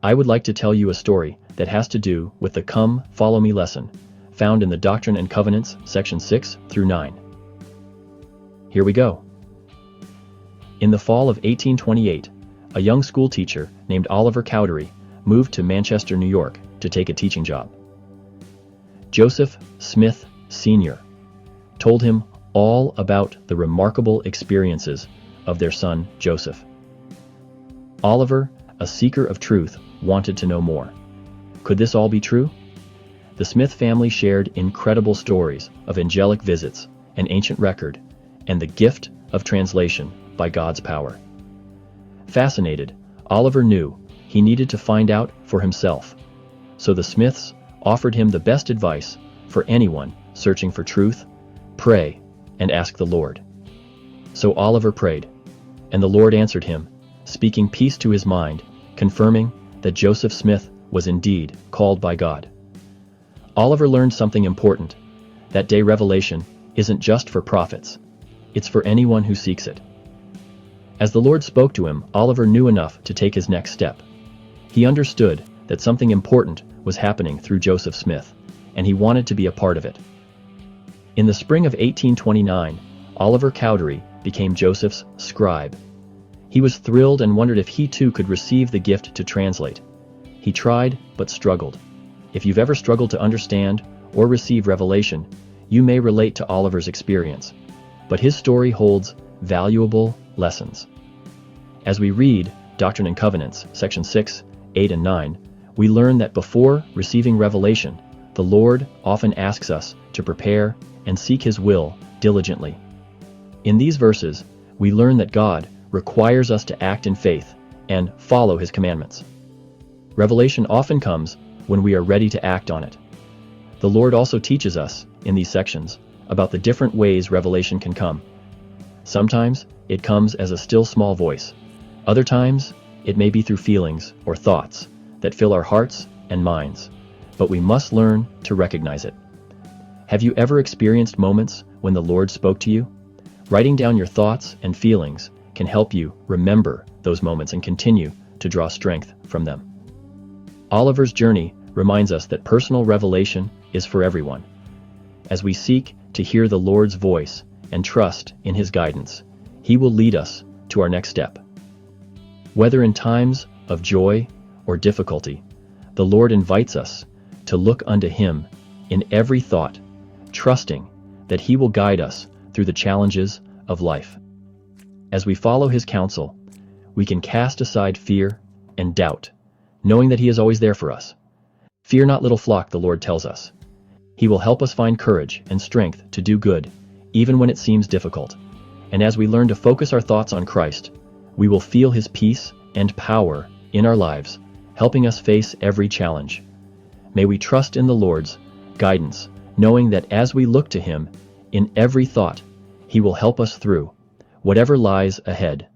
I would like to tell you a story that has to do with the Come, Follow Me lesson, found in the Doctrine and Covenants, section 6 through 9. Here we go. In the fall of 1828, a young school teacher named Oliver Cowdery moved to Manchester, New York, to take a teaching job. Joseph Smith Sr. told him all about the remarkable experiences of their son Joseph. Oliver, a seeker of truth, wanted to know more. Could this all be true? The Smith family shared incredible stories of angelic visits, an ancient record, and the gift of translation by God's power. Fascinated, Oliver knew he needed to find out for himself. So the Smiths offered him the best advice for anyone searching for truth: pray and ask the Lord. So Oliver prayed, and the Lord answered him, speaking peace to his mind, confirming that Joseph Smith was indeed called by God. Oliver learned something important. That day revelation isn't just for prophets. It's for anyone who seeks it. As the Lord spoke to him, Oliver knew enough to take his next step. He understood that something important was happening through Joseph Smith, and he wanted to be a part of it. In the spring of 1829, Oliver Cowdery became Joseph's scribe. He was thrilled and wondered if he too could receive the gift to translate. He tried, but struggled. If you've ever struggled to understand or receive revelation, you may relate to Oliver's experience. But his story holds valuable lessons. As we read Doctrine and Covenants, section 6, 8 and 9, we learn that before receiving revelation, the Lord often asks us to prepare and seek His will diligently. In these verses, we learn that God requires us to act in faith and follow His commandments. Revelation often comes when we are ready to act on it. The Lord also teaches us, in these sections, about the different ways revelation can come. Sometimes it comes as a still small voice. Other times, it may be through feelings or thoughts that fill our hearts and minds, but we must learn to recognize it. Have you ever experienced moments when the Lord spoke to you? Writing down your thoughts and feelings can help you remember those moments and continue to draw strength from them. Oliver's journey reminds us that personal revelation is for everyone. As we seek to hear the Lord's voice and trust in His guidance, He will lead us to our next step. Whether in times of joy or difficulty, the Lord invites us to look unto Him in every thought, trusting that He will guide us through the challenges of life. As we follow His counsel, we can cast aside fear and doubt, knowing that He is always there for us. Fear not, little flock, the Lord tells us. He will help us find courage and strength to do good, even when it seems difficult. And as we learn to focus our thoughts on Christ, we will feel His peace and power in our lives, helping us face every challenge. May we trust in the Lord's guidance, knowing that as we look to Him in every thought, He will help us through whatever lies ahead.